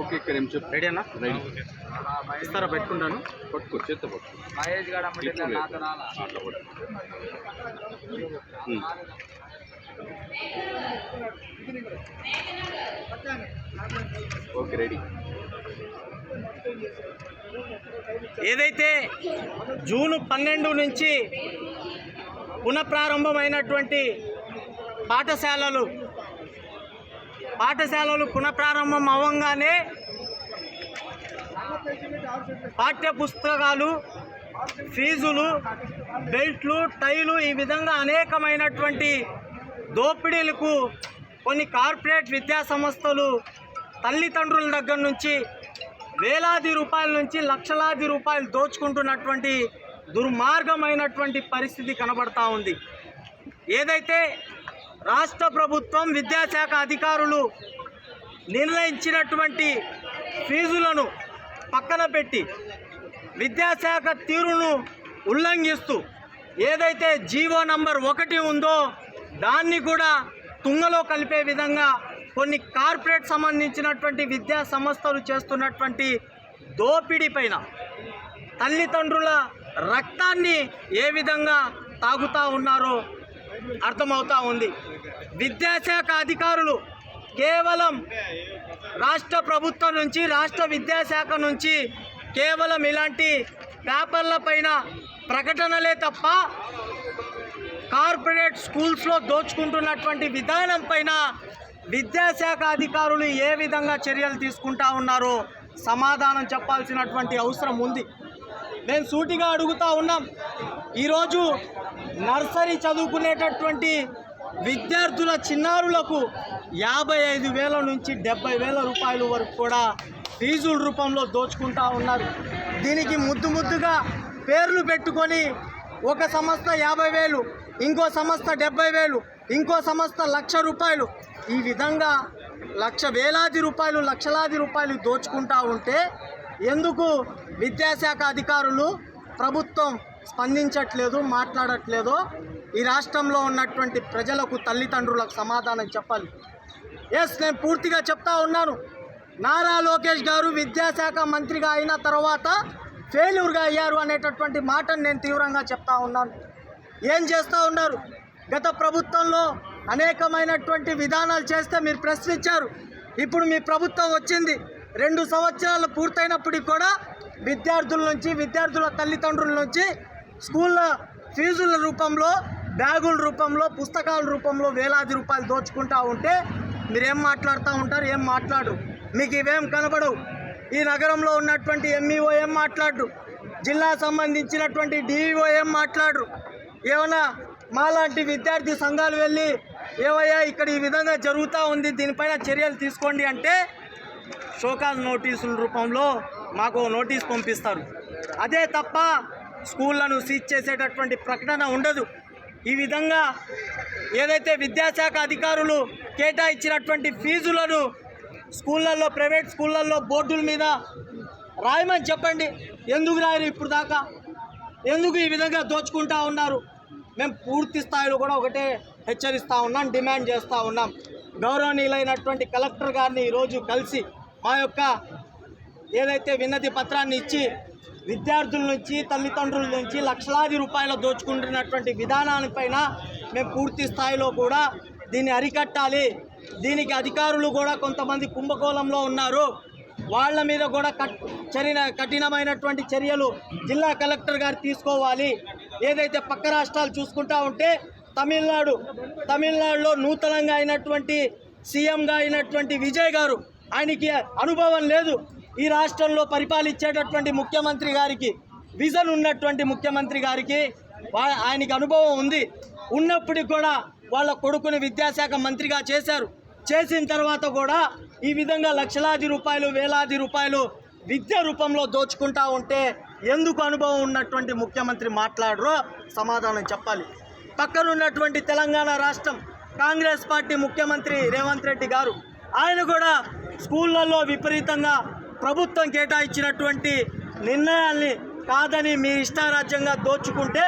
Okay, ఇక్కడ ఏం చెప్పు. రెడీ అన్నా? రెడీ. ఇస్తారా? పెట్టుకుంటాను. పట్టుకో, చేత పట్టుకో. అట్లా పట్టు. Okay, ready. ఏదైతే జూన్ 12 నుంచి పునఃప్రారంభమైనటువంటి పాఠశాలలు పునఃప్రారంభం అవ్వగానే పాఠ్య పుస్తకాలు, ఫీజులు, బెల్ట్లు, టైలు, ఈ విధంగా అనేకమైనటువంటి దోపిడీలకు కొన్ని కార్పొరేట్ విద్యా సంస్థలు తల్లిదండ్రుల దగ్గర నుంచి వేలాది రూపాయల నుంచి లక్షలాది రూపాయలు దోచుకుంటున్నటువంటి దుర్మార్గమైనటువంటి పరిస్థితి కనబడతా ఉంది. ఏదైతే రాష్ట్ర ప్రభుత్వం, విద్యాశాఖ అధికారులు నిర్ణయించినటువంటి ఫీజులను పక్కన పెట్టి విద్యాశాఖ తీరును ఉల్లంఘిస్తూ ఏదైతే జీవో నంబర్ 1 ఉందో దాన్ని కూడా తుంగలో కలిపే విధంగా కొన్ని కార్పొరేట్ సంబంధించినటువంటి విద్యా సంస్థలు చేస్తున్నటువంటి దోపిడీ పైన తల్లిదండ్రుల రక్తాన్ని ఏ విధంగా తాగుతూ ఉన్నారో అర్థమవుతా ఉంది. విద్యాశాఖ అధికారులు కేవలం రాష్ట్ర ప్రభుత్వం నుంచి, రాష్ట్ర విద్యాశాఖ నుంచి కేవలం ఇలాంటి పేపర్ల పైన ప్రకటనలే తప్ప కార్పొరేట్ స్కూల్స్లో దోచుకుంటున్నటువంటి విధానం పైన విద్యాశాఖ అధికారులు ఏ విధంగా చర్యలు తీసుకుంటా ఉన్నారో సమాధానం చెప్పాల్సినటువంటి అవసరం ఉంది. మేము సూటిగా అడుగుతూ ఉన్నాం. ఈరోజు నర్సరీ చదువుకునేటటువంటి విద్యార్థుల చిన్నారులకు 55,000 నుంచి 70,000 రూపాయల వరకు కూడా ఫీజుల రూపంలో దోచుకుంటా ఉన్నారు. దీనికి ముద్దుగా పేర్లు పెట్టుకొని ఒక సంస్థ 50,000, ఇంకో సంస్థ 70,000, ఇంకో సంస్థ 1,00,000 రూపాయలు, ఈ విధంగా వేలాది రూపాయలు, లక్షలాది రూపాయలు దోచుకుంటా ఉంటే ఎందుకు విద్యాశాఖ అధికారులు, ప్రభుత్వం స్పందించట్లేదు, మాట్లాడట్లేదో ఈ రాష్ట్రంలో ఉన్నటువంటి ప్రజలకు, తల్లిదండ్రులకు సమాధానం చెప్పాలి. నేను పూర్తిగా చెప్తా ఉన్నాను. నారా లోకేష్ గారు విద్యాశాఖ మంత్రిగా అయిన తర్వాత ఫెయిల్యూర్గా అయ్యారు అనేటటువంటి మాటను నేను తీవ్రంగా చెప్తా ఉన్నాను. ఏం చేస్తూ ఉన్నారు? గత ప్రభుత్వంలో అనేకమైనటువంటి విధానాలు చేస్తే మీరు ప్రశ్నించారు. ఇప్పుడు మీ ప్రభుత్వం వచ్చింది, 2 సంవత్సరాలు పూర్తయినప్పటికీ కూడా విద్యార్థుల నుంచి, విద్యార్థుల తల్లిదండ్రుల నుంచి స్కూళ్ళ ఫీజుల రూపంలో, బ్యాగుల రూపంలో, పుస్తకాల రూపంలో వేలాది రూపాయలు దోచుకుంటూ ఉంటే మీరేం మాట్లాడుతూ ఉంటారు? ఏం మాట్లాడరు. మీకు ఇవేం కనబడవు. ఈ నగరంలో ఉన్నటువంటి ఎంఈఓ ఏం మాట్లాడరు, జిల్లా సంబంధించినటువంటి డిఈఓ ఏం మాట్లాడరు. ఏమన్నా మాలాంటి విద్యార్థి సంఘాలు వెళ్ళి ఏవయ్యా ఇక్కడ ఈ విధంగా జరుగుతూ ఉంది, దీనిపైన చర్యలు తీసుకోండి అంటే షోకాజ్ నోటీసుల రూపంలో మాకు నోటీస్ పంపిస్తారు. అదే తప్ప స్కూళ్లను సీజ్ చేసేటటువంటి ప్రకటన ఉండదు. ఈ విధంగా ఏదైతే విద్యాశాఖ అధికారులు కేటాయించినటువంటి ఫీజులను స్కూళ్ళల్లో, ప్రైవేట్ స్కూళ్ళల్లో బోర్డుల మీద రాయమని చెప్పండి. ఎందుకు రాయరు ఇప్పుడు దాకా? ఎందుకు ఈ విధంగా దోచుకుంటా ఉన్నారు? మేము పూర్తి స్థాయిలో కూడా ఒకటే హెచ్చరిస్తూ ఉన్నాం, డిమాండ్ చేస్తూ ఉన్నాం. గౌరవనీయులైనటువంటి కలెక్టర్ గారిని ఈరోజు కలిసి మా యొక్క ఏదైతే విన్నతి పత్రాన్ని ఇచ్చి విద్యార్థుల నుంచి, తల్లిదండ్రుల నుంచి లక్షలాది రూపాయలు దోచుకుంటున్నటువంటి విధానాలపైన మేము పూర్తి స్థాయిలో కూడా దీన్ని అరికట్టాలి. దీనికి అధికారులు కూడా కొంతమంది కుంభకోణంలో ఉన్నారు, వాళ్ళ మీద కూడా కఠినమైనటువంటి చర్యలు జిల్లా కలెక్టర్ గారు తీసుకోవాలి. ఏదైతే పక్క రాష్ట్రాలు చూసుకుంటా ఉంటే తమిళనాడులో నూతనంగా అయినటువంటి సీఎంగా అయినటువంటి విజయ్ గారు, ఆయనకి అనుభవం లేదు. ఈ రాష్ట్రంలో పరిపాలించేటటువంటి ముఖ్యమంత్రి గారికి, విజన్ ఉన్నటువంటి ముఖ్యమంత్రి గారికి ఆయనకి అనుభవం ఉంది. ఉన్నప్పటికీ కూడా వాళ్ళ కొడుకుని విద్యాశాఖ మంత్రిగా చేశారు. చేసిన తర్వాత కూడా ఈ విధంగా లక్షలాది రూపాయలు, వేలాది రూపాయలు విద్య రూపంలో దోచుకుంటా ఉంటే ఎందుకు అనుభవం ఉన్నటువంటి ముఖ్యమంత్రి మాట్లాడరో సమాధానం చెప్పాలి. పక్కనున్నటువంటి తెలంగాణ రాష్ట్రం కాంగ్రెస్ పార్టీ ముఖ్యమంత్రి రేవంత్ రెడ్డి గారు, ఆయన కూడా స్కూళ్ళల్లో విపరీతంగా ప్రభుత్వం కేటాయించినటువంటి నిర్ణయాల్ని కాదని మీ ఇష్టారాజ్యంగా దోచుకుంటే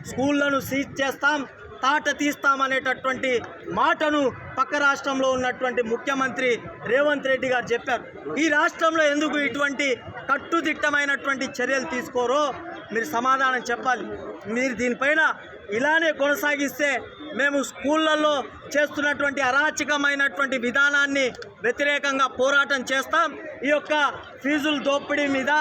స్కూళ్లను సీజ్ చేస్తాం, తాట తీస్తామనేటటువంటి మాటను పక్క రాష్ట్రంలో ఉన్నటువంటి ముఖ్యమంత్రి రేవంత్ రెడ్డి గారు చెప్పారు. ఈ రాష్ట్రంలో ఎందుకు ఇటువంటి కట్టుదిట్టమైనటువంటి చర్యలు తీసుకోరో మీరు సమాధానం చెప్పాలి. మీరు దీనిపైన ఇలానే కొనసాగిస్తే మేము స్కూళ్ళల్లో చేస్తున్నటువంటి అరాచకమైనటువంటి విధానాన్ని వ్యతిరేకంగా పోరాటం చేస్తాం. ఈ యొక్క ఫీజుల దోపిడీ మీద,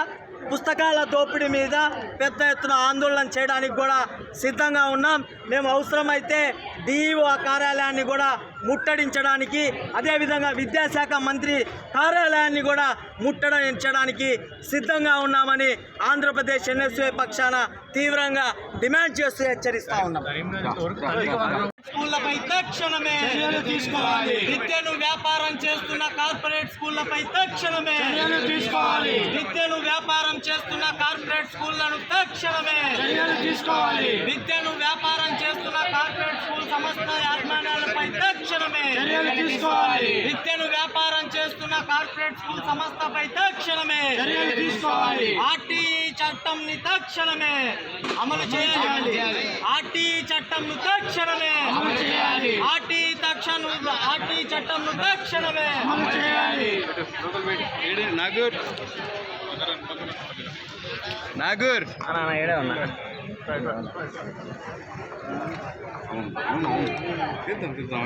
పుస్తకాల దోపిడీ మీద పెద్ద ఎత్తున ఆందోళన చేయడానికి కూడా సిద్ధంగా ఉన్నాం. మేము అవసరమైతే డిఈఓ కార్యాలయాన్ని కూడా ముట్టడించడానికి, అదేవిధంగా విద్యాశాఖ మంత్రి కార్యాలయాన్ని కూడా ముట్టడించడానికి సిద్ధంగా ఉన్నామని ఆంధ్రప్రదేశ్ ఎన్ఎస్యుఐ పక్షాన తీవ్రంగా డిమాండ్ చేస్తూ హెచ్చరిస్తా ఉన్నాం. స్కూళ్లపై తక్షణమే చర్యలు తీసుకోవాలి. విద్యను వ్యాపారం చేస్తున్న కార్పొరేట్ స్కూళ్లపై తక్షణమే చర్యలు తీసుకోవాలి. విద్యను వ్యాపారం చేస్తున్న కార్పొరేట్ స్కూళ్లను తక్షణమే చర్యలు తీసుకోవాలి. విద్యను వ్యాపారం చేస్తున్న కార్పొరేట్ స్కూల్ సంస్థ యాజమాన్యాలపై తక్షణమే చర్యలు తీసుకోవాలి. విద్యను వ్యాపారం చేస్తున్న కార్పొరేట్ స్కూల్ సంస్థపై తక్షణమే చర్యలు తీసుకోవాలి. ఆర్టీఈ చట్టంని తక్షణమే అమలు చేయాలి. ఆర్టీఈ చట్టంను తక్షణమే అమలు చేయాలి. ఆర్టీఈ చట్టంను తక్షణమే అమలు చేయాలి. నాగూర్ నాగూర్ ఏడే ఉన్నా అవును తీద్దాం